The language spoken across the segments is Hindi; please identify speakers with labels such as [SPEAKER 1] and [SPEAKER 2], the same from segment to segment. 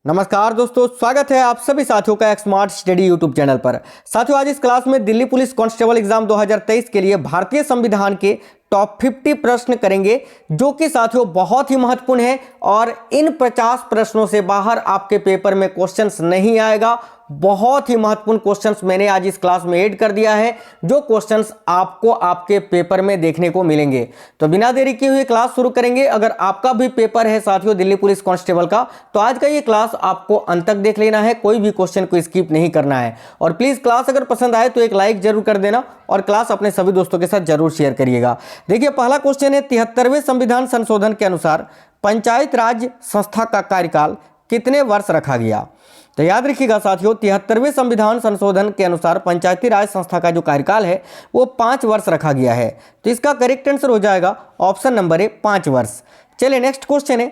[SPEAKER 1] नमस्कार दोस्तों, स्वागत है आप सभी साथियों का एक स्मार्ट स्टडी यूट्यूब चैनल पर। साथियों, आज इस क्लास में दिल्ली पुलिस कांस्टेबल एग्जाम 2023 के लिए भारतीय संविधान के टॉप 50 प्रश्न करेंगे, जो कि साथियों बहुत ही महत्वपूर्ण है और इन 50 प्रश्नों से बाहर आपके पेपर में क्वेश्चंस नहीं आएगा। बहुत ही महत्वपूर्ण क्वेश्चंस मैंने आज इस क्लास में ऐड कर दिया है, जो क्वेश्चंस आपको आपके पेपर में देखने को मिलेंगे। तो बिना देरी किए हुए क्लास शुरू करेंगे। अगर आपका भी पेपर है साथियों दिल्ली पुलिस कांस्टेबल का, तो आज का ये क्लास आपको अंत तक देख लेना है, कोई भी क्वेश्चन को स्किप नहीं करना है। और प्लीज क्लास अगर पसंद आए तो एक लाइक जरूर कर देना और क्लास अपने सभी दोस्तों के साथ जरूर शेयर करिएगा। देखिए, पहला क्वेश्चन है, 73वें संविधान संशोधन के अनुसार पंचायत राज संस्था का कार्यकाल कितने वर्ष रखा गया? तो याद रखिएगा साथियों, 73वें संविधान संशोधन के अनुसार पंचायती राज संस्था का जो कार्यकाल है वो 5 वर्ष रखा गया है। तो इसका करेक्ट आंसर हो जाएगा ऑप्शन नंबर ए, 5 वर्ष। चलिए नेक्स्ट क्वेश्चन है,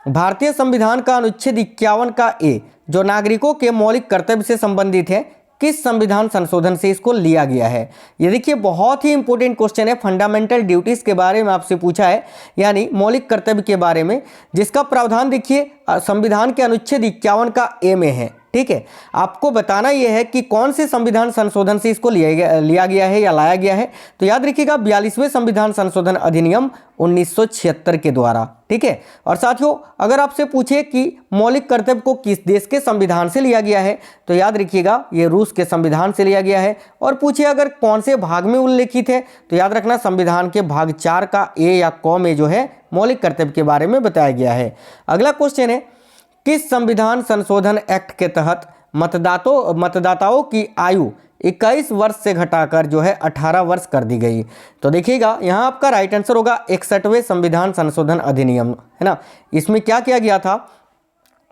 [SPEAKER 1] भारतीय संविधान का अनुच्छेद 51 का ए, जो नागरिकों के मौलिक कर्तव्य से संबंधित है, किस संविधान संशोधन से इसको लिया गया है? ये देखिए बहुत ही इंपॉर्टेंट क्वेश्चन है। फंडामेंटल ड्यूटीज के बारे में आपसे पूछा है, यानी मौलिक कर्तव्य के बारे में, जिसका प्रावधान देखिए संविधान के अनुच्छेद 51 का ए में है। ठीक है, आपको बताना यह है कि कौन से संविधान संशोधन से इसको लिया गया है या लाया गया है। तो याद रखिएगा 42वें संविधान संशोधन अधिनियम 1976 के द्वारा। ठीक है, और साथियों अगर आपसे पूछे कि मौलिक कर्तव्य को किस देश के संविधान से लिया गया है, तो याद रखिएगा ये रूस के संविधान से लिया गया है। और पूछिए अगर कौन से भाग में उल्लेखित है, तो याद रखना संविधान के भाग 4 का ए या क में जो है मौलिक कर्तव्य के बारे में बताया गया है। अगला क्वेश्चन है, किस संविधान संशोधन एक्ट के तहत मतदाताओं की आयु 21 वर्ष से घटाकर जो है 18 वर्ष कर दी गई? तो देखिएगा यहाँ आपका राइट आंसर होगा 61वें संविधान संशोधन अधिनियम, है ना। इसमें क्या किया गया था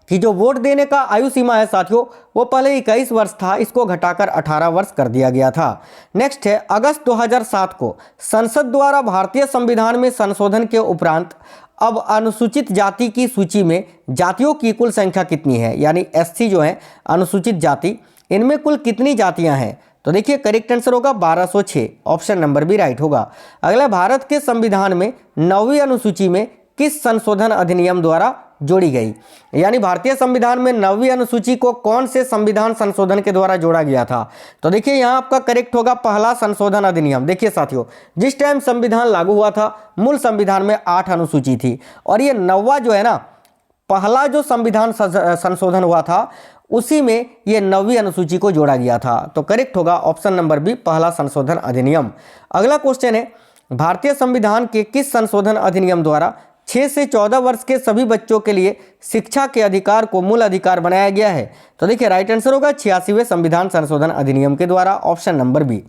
[SPEAKER 1] कि जो वोट देने का आयु सीमा है साथियों, वो पहले 21 वर्ष था, इसको घटाकर 18 वर्ष कर दिया गया था। नेक्स्ट है, अगस्त 2007 को संसद द्वारा भारतीय संविधान में संशोधन के उपरांत अब अनुसूचित जाति की सूची में जातियों की कुल संख्या कितनी है? यानी एससी जो है अनुसूचित जाति, इनमें कुल कितनी जातियां हैं? तो देखिए करेक्ट आंसर होगा 1206, ऑप्शन नंबर भी राइट होगा। अगला, भारत के संविधान में 9वीं अनुसूची में किस संशोधन अधिनियम द्वारा जोड़ी गई? यानी भारतीय संविधान में 9वीं अनुसूची को कौन से संविधान संशोधन के द्वारा जोड़ा गया था? तो देखिए यहाँ आपका करेक्ट होगा पहला संशोधन अधिनियम। देखिए साथियों, जिस टाइम संविधान लागू हुआ था, मूल संविधान में 8 अनुसूची थी, और ये 9वां जो है ना, पहला जो संविधान संशोधन हुआ था उसी में ये 9वीं अनुसूची को जोड़ा गया था। तो करेक्ट होगा ऑप्शन नंबर बी, पहला संशोधन अधिनियम। अगला क्वेश्चन है, भारतीय संविधान के किस संशोधन अधिनियम द्वारा 6 से 14 वर्ष के सभी बच्चों के लिए शिक्षा के अधिकार को मूल अधिकार बनाया गया है? तो देखिए राइट आंसर होगा 86वें संविधान संशोधन अधिनियम के द्वारा, ऑप्शन नंबर बी।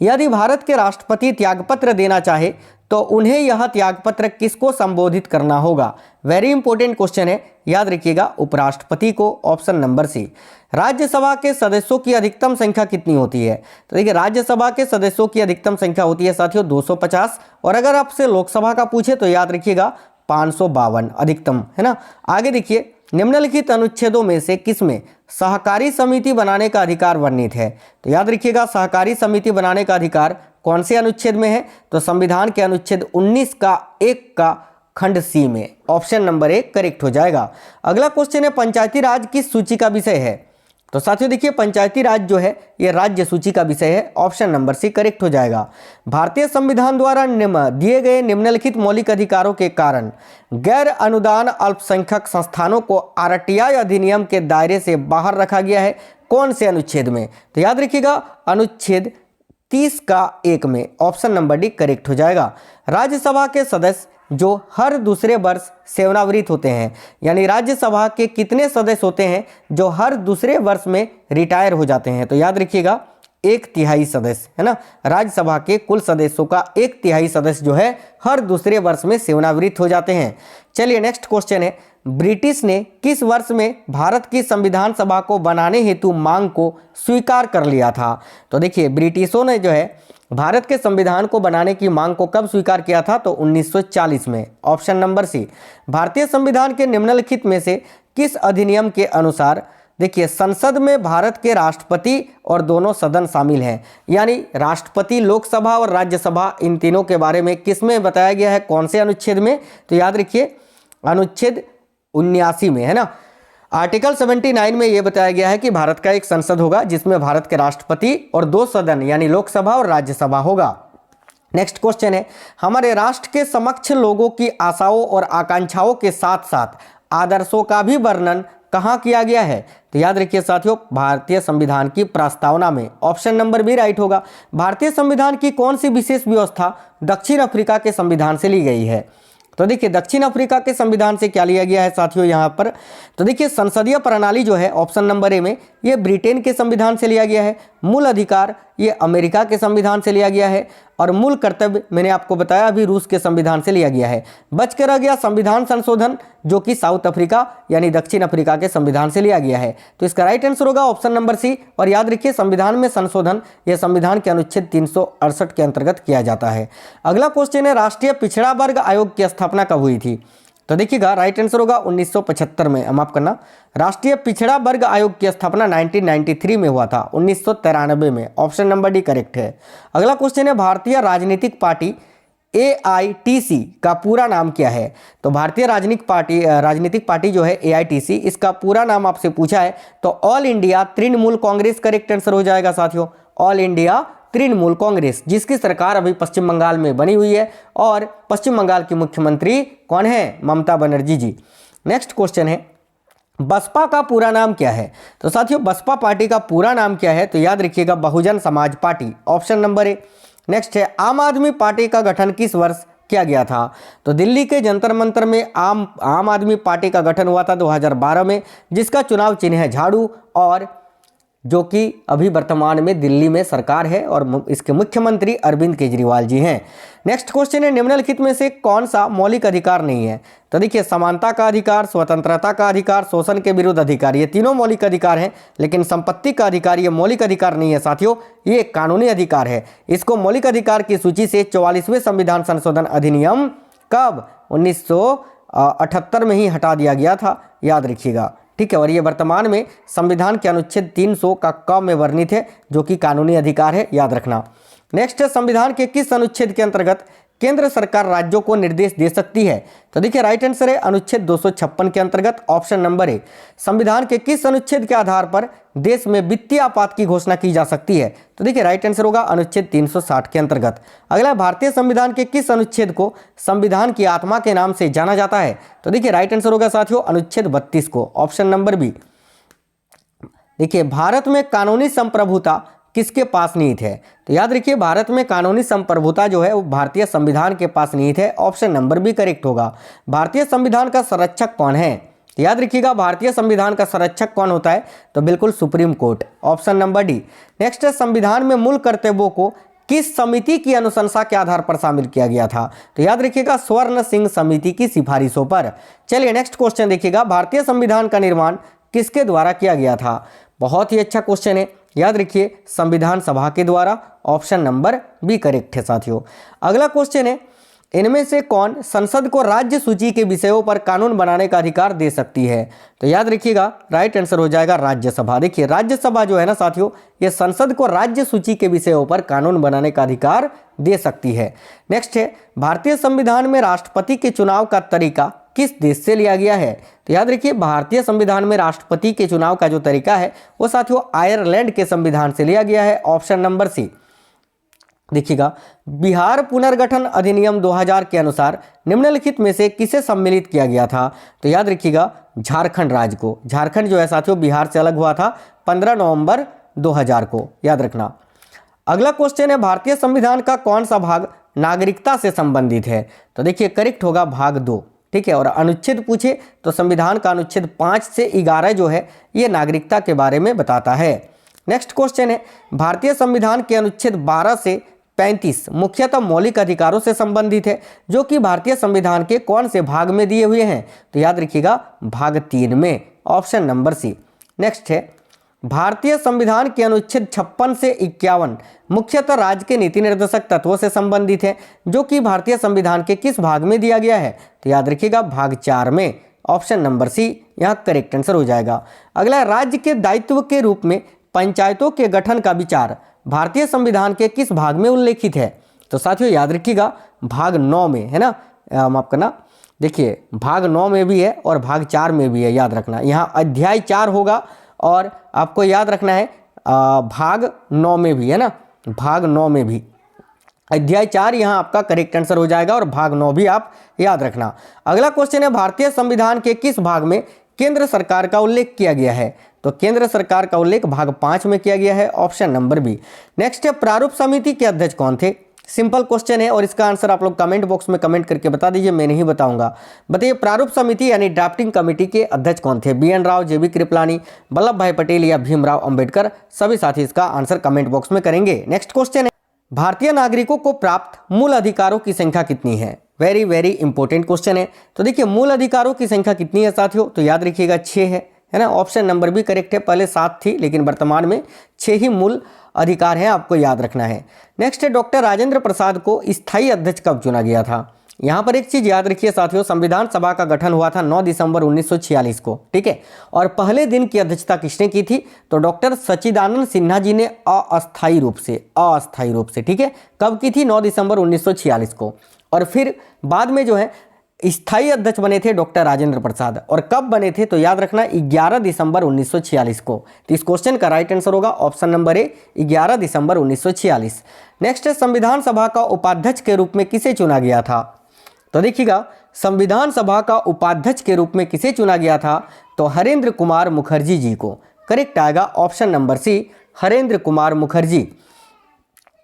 [SPEAKER 1] यदि भारत के राष्ट्रपति त्यागपत्र देना चाहे तो उन्हें यह त्यागपत्र किसको संबोधित करना होगा? वेरी इंपॉर्टेंट क्वेश्चन है, याद रखिएगा उपराष्ट्रपति को, ऑप्शन नंबर सी। राज्यसभा के सदस्यों की अधिकतम संख्या कितनी होती है? तो देखिए राज्यसभा के सदस्यों की अधिकतम संख्या होती है साथियों 250, और अगर आपसे लोकसभा का पूछे तो याद रखिएगा 552 अधिकतम, है ना। आगे देखिए, निम्नलिखित अनुच्छेदों में से किसमें सहकारी समिति बनाने का अधिकार वर्णित है? तो याद रखिएगा सहकारी समिति बनाने का अधिकार कौन से अनुच्छेद में है? तो संविधान के अनुच्छेद 19 का 1 का खंड सी में, ऑप्शन नंबर 1 करेक्ट हो जाएगा। अगला क्वेश्चन है, पंचायती राज किस सूची का विषय है? तो साथियों देखिए पंचायती राज जो है ये राज्य सूची का विषय है, ऑप्शन नंबर सी करेक्ट हो जाएगा। भारतीय संविधान द्वारा दिए गए निम्नलिखित मौलिक अधिकारों के कारण गैर अनुदान अल्पसंख्यक संस्थानों को आरटीआई अधिनियम के दायरे से बाहर रखा गया है? कौन से अनुच्छेद में? तो याद रखिएगा अनुच्छेद 30 का 1 में, ऑप्शन नंबर डी करेक्ट हो जाएगा। राज्यसभा के सदस्य जो हर दूसरे वर्ष सेवानिवृत्त होते हैं, यानी राज्यसभा के कितने सदस्य होते हैं जो हर दूसरे वर्ष में रिटायर हो जाते हैं? तो याद रखिएगा 1/3 सदस्य, है ना। राज्यसभा के कुल सदस्यों का 1/3 सदस्य जो है हर दूसरे वर्ष में सेवानिवृत्त हो जाते हैं। चलिए नेक्स्ट क्वेश्चन है, ब्रिटिश ने किस वर्ष में भारत की संविधान सभा को बनाने हेतु मांग को स्वीकार कर लिया था? तो देखिए ब्रिटिशों ने जो है भारत के संविधान को बनाने की मांग को कब स्वीकार किया था? तो 1940 में, ऑप्शन नंबर सी। भारतीय संविधान के निम्नलिखित में से किस अधिनियम के अनुसार देखिए संसद में भारत के राष्ट्रपति और दोनों सदन शामिल हैं? यानी राष्ट्रपति, लोकसभा और राज्यसभा, इन तीनों के बारे में किस में बताया गया है, कौन से अनुच्छेद में? तो याद रखिए अनुच्छेद 79 में, है ना। आर्टिकल 79 में यह बताया गया है कि भारत का एक संसद होगा जिसमें भारत के राष्ट्रपति और 2 सदन यानी लोकसभा और राज्यसभा होगा। नेक्स्ट क्वेश्चन है, हमारे राष्ट्र के समक्ष लोगों की आशाओं और आकांक्षाओं के साथ साथ आदर्शों का भी वर्णन कहाँ किया गया है? तो याद रखिए साथियों, भारतीय संविधान की प्रस्तावना में। ऑप्शन नंबर बी राइट होगा। भारतीय संविधान की कौन सी विशेष व्यवस्था दक्षिण अफ्रीका के संविधान से ली गई है? तो देखिए दक्षिण अफ्रीका के संविधान से क्या लिया गया है साथियों यहाँ पर? तो देखिए संसदीय प्रणाली जो है ऑप्शन नंबर ए में, ये ब्रिटेन के संविधान से लिया गया है। मूल अधिकार ये अमेरिका के संविधान से लिया गया है और मूल कर्तव्य मैंने आपको बताया अभी रूस के संविधान से लिया गया है। बच कर रह गया संविधान संशोधन जो कि साउथ अफ्रीका यानी दक्षिण अफ्रीका के संविधान से लिया गया है। तो इसका राइट आंसर होगा ऑप्शन नंबर सी। और याद रखिए संविधान में संशोधन यह संविधान के अनुच्छेद 368 के अंतर्गत किया जाता है। अगला क्वेश्चन है, राष्ट्रीय पिछड़ा वर्ग आयोग की स्थापना कब हुई थी? तो देखिएगा राइट आंसर होगा 1975 में, माफ करना, राष्ट्रीय पिछड़ा वर्ग आयोग की स्थापना 1993 में हुआ था, 1993 में। ऑप्शन नंबर डी करेक्ट है। अगला क्वेश्चन है, भारतीय राजनीतिक पार्टी AITC का पूरा नाम क्या है? तो भारतीय राजनीतिक पार्टी जो है AITC, इसका पूरा नाम आपसे पूछा है तो all India Trinamool Congress correct answer हो जाएगा साथियों। ऑल इंडिया तृणमूल कांग्रेस, जिसकी सरकार अभी पश्चिम बंगाल में बनी हुई है और पश्चिम बंगाल की मुख्यमंत्री कौन है? ममता बनर्जी जी। नेक्स्ट क्वेश्चन है, बसपा का पूरा नाम क्या है? तो साथियों बसपा पार्टी का पूरा नाम क्या है? तो याद रखिएगा Bahujan Samaj party, option number ए। नेक्स्ट है, आम आदमी पार्टी का गठन किस वर्ष किया गया था? तो दिल्ली के जंतर मंतर में आम आदमी पार्टी का गठन हुआ था 2012 में, जिसका चुनाव चिन्ह है झाड़ू और जो कि अभी वर्तमान में दिल्ली में सरकार है और इसके मुख्यमंत्री अरविंद केजरीवाल जी हैं। नेक्स्ट क्वेश्चन है, निम्नलिखित में से कौन सा मौलिक अधिकार नहीं है? तो देखिए समानता का अधिकार, स्वतंत्रता का अधिकार, शोषण के विरुद्ध अधिकार, ये तीनों मौलिक अधिकार हैं, लेकिन संपत्ति का अधिकार ये मौलिक अधिकार नहीं है साथियों, ये एक कानूनी अधिकार है। इसको मौलिक अधिकार की सूची से 44वें संविधान संशोधन अधिनियम कब 1978 में ही हटा दिया गया था, याद रखिएगा, ठीक है। और ये वर्तमान में संविधान के अनुच्छेद 300 का क में वर्णित है जो कि कानूनी अधिकार है, याद रखना। नेक्स्ट है, संविधान के किस अनुच्छेद के अंतर्गत केंद्र सरकार राज्यों को निर्देश दे सकती है? तो देखिए राइट आंसर है अनुच्छेद 256 के अंतर्गत, ऑप्शन नंबर ए। संविधान के किस अनुच्छेद के आधार पर देश में वित्तीय आपात की घोषणा की जा सकती है? तो देखिए राइट आंसर होगा अनुच्छेद 360 के अंतर्गत। अगला, भारतीय संविधान के किस अनुच्छेद को संविधान की आत्मा के नाम से जाना जाता है? तो देखिए राइट आंसर होगा साथियों अनुच्छेद 32 को, ऑप्शन नंबर बी। देखिए भारत में कानूनी संप्रभुता किसके पास निहित है? तो याद रखिए भारत में कानूनी संप्रभुता जो है वो भारतीय संविधान के पास निहित है, ऑप्शन नंबर बी करेक्ट होगा। भारतीय संविधान का संरक्षक कौन है? तो याद रखिएगा भारतीय संविधान का संरक्षक कौन होता है? तो बिल्कुल supreme court, option number D. Next है, संविधान में मूल कर्तव्यों को किस समिति की अनुशंसा के आधार पर शामिल किया गया था? तो याद रखिएगा स्वर्ण सिंह समिति की सिफारिशों पर। चलिए नेक्स्ट क्वेश्चन देखिएगा, भारतीय संविधान का निर्माण किसके द्वारा किया गया था? बहुत ही अच्छा क्वेश्चन है, याद रखिए संविधान सभा के द्वारा, ऑप्शन नंबर बी करेक्ट है साथियों। अगला क्वेश्चन है, इनमें से कौन संसद को राज्य सूची के विषयों पर कानून बनाने का अधिकार दे सकती है? तो याद रखिएगा राइट आंसर हो जाएगा राज्यसभा। देखिए राज्यसभा जो है ना साथियों, ये संसद को राज्य सूची के विषयों पर कानून बनाने का अधिकार दे सकती है। नेक्स्ट है, भारतीय संविधान में राष्ट्रपति के चुनाव का तरीका किस देश से लिया गया है? तो याद रखिए भारतीय संविधान में राष्ट्रपति के चुनाव का जो तरीका है वो साथियों आयरलैंड के संविधान से लिया गया है, ऑप्शन नंबर सी। देखिएगा बिहार पुनर्गठन अधिनियम 2000 के अनुसार निम्नलिखित में से किसे सम्मिलित किया गया था? तो याद रखिएगा झारखंड राज्य को। झारखंड जो है साथियों बिहार से अलग हुआ था 15 नवंबर 2000 को, याद रखना। अगला क्वेश्चन है, भारतीय संविधान का कौन सा भाग नागरिकता से संबंधित है? तो देखिए करेक्ट होगा भाग 2, ठीक है। और अनुच्छेद पूछे तो संविधान का अनुच्छेद 5 से 11 जो है ये नागरिकता के बारे में बताता है। नेक्स्ट क्वेश्चन है, भारतीय संविधान के अनुच्छेद 12 से 35 मुख्यतः मौलिक अधिकारों से संबंधित है, जो कि भारतीय संविधान के कौन से भाग में दिए हुए हैं? तो याद रखिएगा भाग 3 में, ऑप्शन नंबर सी। नेक्स्ट है, भारतीय संविधान के अनुच्छेद 56 से 51 मुख्यतः राज्य के नीति निर्देशक तत्वों से संबंधित है, जो कि भारतीय संविधान के किस भाग में दिया गया है? तो याद रखिएगा भाग 4 में, ऑप्शन नंबर सी यहाँ करेक्ट आंसर हो जाएगा। अगला, राज्य के दायित्व के रूप में पंचायतों के गठन का विचार भारतीय संविधान के किस भाग में उल्लेखित है? तो साथियों याद रखिएगा भाग 9 में, है ना, माफ करना, देखिए भाग 9 में भी है और भाग 4 में भी है, याद रखना। यहाँ अध्याय 4 होगा और आपको याद रखना है भाग 9 में भी है ना, भाग 9 में भी अध्याय 4 यहाँ आपका करेक्ट आंसर हो जाएगा और भाग 9 भी आप याद रखना। अगला क्वेश्चन है, भारतीय संविधान के किस भाग में केंद्र सरकार का उल्लेख किया गया है? तो केंद्र सरकार का उल्लेख भाग 5 में किया गया है, ऑप्शन नंबर बी। नेक्स्ट है, प्रारूप समिति के अध्यक्ष कौन थे? सिंपल क्वेश्चन है और इसका आंसर आप लोग कमेंट बॉक्स में कमेंट करके बता दीजिए, मैं नहीं बताऊंगा। बताइए प्रारूप समिति यानी ड्राफ्टिंग कमेटी के अध्यक्ष कौन थे? बी एन राव, जेबी कृपलानी, वल्लभ भाई पटेल या भीमराव अंबेडकर? सभी साथी इसका आंसर कमेंट बॉक्स में करेंगे। नेक्स्ट क्वेश्चन है, भारतीय नागरिकों को प्राप्त मूल अधिकारों की संख्या कितनी है? वेरी वेरी इंपॉर्टेंट क्वेश्चन है। तो देखिए मूल अधिकारों की संख्या कितनी है साथियों? तो याद रखिएगा 6 है ना, ऑप्शन नंबर भी करेक्ट है। पहले 7 थी लेकिन वर्तमान में 6 ही मूल अधिकार हैं, आपको याद रखना है। नेक्स्ट है, डॉक्टर राजेंद्र प्रसाद को स्थायी अध्यक्ष कब चुना गया था? यहाँ पर एक चीज याद रखिए साथियों, संविधान सभा का गठन हुआ था 9 दिसंबर 1946 को, ठीक है। और पहले दिन की अध्यक्षता किसने की थी? तो डॉक्टर सच्चिदानंद सिन्हा जी ने अस्थायी रूप से, ठीक है। कब की थी? 9 दिसंबर 1946 को। और फिर बाद में जो है स्थायी अध्यक्ष बने थे डॉक्टर राजेंद्र प्रसाद। और कब बने थे? तो याद रखना 11 दिसंबर 1946 को। तो इस क्वेश्चन का राइट आंसर होगा ऑप्शन नंबर ए, 11 दिसंबर 1946। नेक्स्ट है, संविधान सभा का उपाध्यक्ष के रूप में किसे चुना गया था? तो देखिएगा संविधान सभा का उपाध्यक्ष के रूप में किसे चुना गया था? तो हरेंद्र कुमार मुखर्जी जी को। करेक्ट आएगा option number C, Harendra Kumar Mukherjee.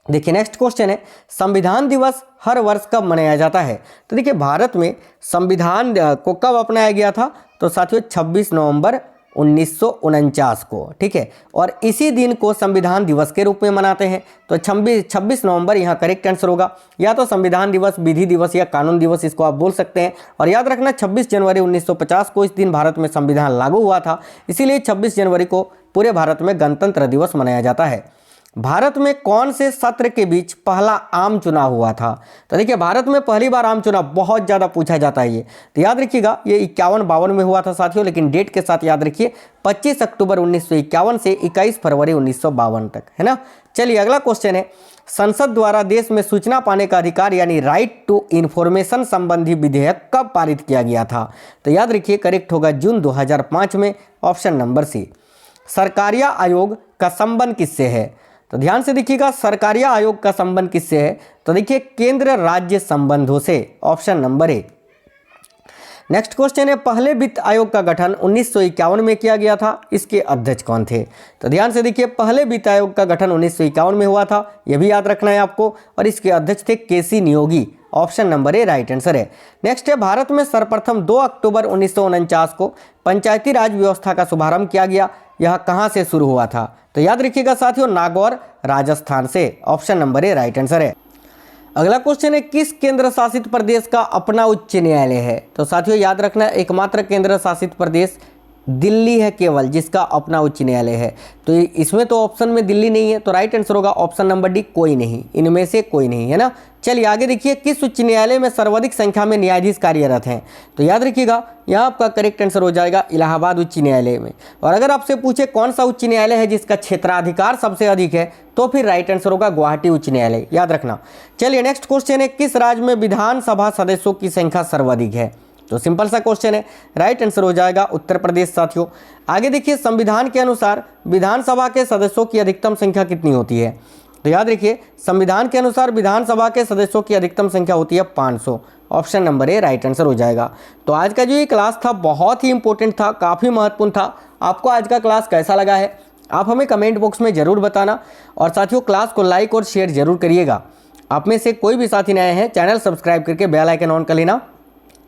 [SPEAKER 1] देखिए नेक्स्ट क्वेश्चन है, संविधान दिवस हर वर्ष कब मनाया जाता है? तो देखिए भारत में संविधान को कब अपनाया गया था? तो साथियों 26 नवंबर 1949 को, ठीक है। और इसी दिन को संविधान दिवस के रूप में मनाते हैं। तो 26 नवंबर यहाँ करेक्ट आंसर होगा। या तो संविधान दिवस, विधि दिवस या कानून दिवस इसको आप बोल सकते हैं। और याद रखना 26 जनवरी 1950 को इस दिन भारत में संविधान लागू हुआ था, इसीलिए 26 जनवरी को पूरे भारत में गणतंत्र दिवस मनाया जाता है। भारत में कौन से सत्र के बीच पहला आम चुनाव हुआ था? तो देखिए भारत में पहली बार आम चुनाव बहुत ज़्यादा पूछा जाता है ये, तो याद रखिएगा ये 51-52 में हुआ था साथियों, लेकिन डेट के साथ याद रखिए 25 अक्टूबर 1951 से 21 फरवरी 1952 तक, है ना। चलिए अगला क्वेश्चन है, संसद द्वारा देश में सूचना पाने का अधिकार यानी राइट टू इन्फॉर्मेशन संबंधी विधेयक कब पारित किया गया था? तो याद रखिए करेक्ट होगा जून 2005 में, ऑप्शन नंबर सी। सरकारिया आयोग का संबंध किससे है? तो ध्यान से देखिएगा सरकारिया आयोग का संबंध किससे है? तो देखिए केंद्र राज्य संबंधों से, ऑप्शन नंबर ए। नेक्स्ट क्वेश्चन है, पहले वित्त आयोग का गठन 1951 में किया गया था, इसके अध्यक्ष कौन थे? तो ध्यान से देखिए पहले वित्त आयोग का गठन 1951 में हुआ था, यह भी याद रखना है आपको। और इसके अध्यक्ष थे KC Neogy, option number A right answer है। नेक्स्ट है, भारत में सर्वप्रथम 2 अक्टूबर 1949 को पंचायती राज व्यवस्था का शुभारंभ किया गया, यह कहाँ से शुरू हुआ था? तो याद रखिएगा साथियों नागौर राजस्थान से, option number A right answer है। अगला क्वेश्चन है, किस केंद्र शासित प्रदेश का अपना उच्च न्यायालय है? तो साथियों याद रखना एकमात्र केंद्र शासित प्रदेश दिल्ली है केवल, जिसका अपना उच्च न्यायालय है। तो इसमें तो ऑप्शन में दिल्ली नहीं है, तो राइट आंसर होगा ऑप्शन नंबर डी, कोई नहीं, इनमें से कोई नहीं, है ना। चलिए आगे देखिए, किस उच्च न्यायालय में सर्वाधिक संख्या में न्यायाधीश कार्यरत हैं? तो याद रखिएगा यहाँ आपका करेक्ट आंसर हो जाएगा इलाहाबाद उच्च न्यायालय में। और अगर आपसे पूछे कौन सा उच्च न्यायालय है जिसका क्षेत्राधिकार सबसे अधिक है, तो फिर राइट आंसर होगा गुवाहाटी उच्च न्यायालय, याद रखना। चलिए नेक्स्ट क्वेश्चन है, किस राज्य में विधानसभा सदस्यों की संख्या सर्वाधिक है? तो सिंपल सा क्वेश्चन है, राइट आंसर हो जाएगा उत्तर प्रदेश साथियों। आगे देखिए, संविधान के अनुसार विधानसभा के सदस्यों की अधिकतम संख्या कितनी होती है? तो याद रखिए संविधान के अनुसार विधानसभा के सदस्यों की अधिकतम संख्या होती है 500, option number A right answer हो जाएगा। तो आज का जो ये क्लास था बहुत ही इंपॉर्टेंट था, काफ़ी महत्वपूर्ण था। आपको आज का क्लास कैसा लगा है आप हमें कमेंट बॉक्स में ज़रूर बताना। और साथियों क्लास को लाइक और शेयर जरूर करिएगा। आप में से कोई भी साथी नए हैं चैनल सब्सक्राइब करके बेल आइकन ऑन कर लेना।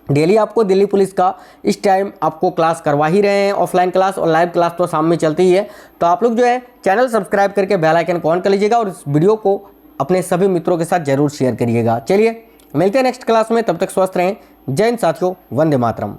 [SPEAKER 1] डेली आपको दिल्ली पुलिस का इस टाइम आपको क्लास करवा ही रहे हैं, ऑफलाइन क्लास और लाइव क्लास तो शाम में चलती ही है। तो आप लोग जो है चैनल सब्सक्राइब करके बेल आइकन को ऑन कर लीजिएगा और इस वीडियो को अपने सभी मित्रों के साथ जरूर शेयर करिएगा। चलिए मिलते हैं नेक्स्ट क्लास में, तब तक स्वस्थ रहें। जय हिंद साथियों, वंदे मातरम।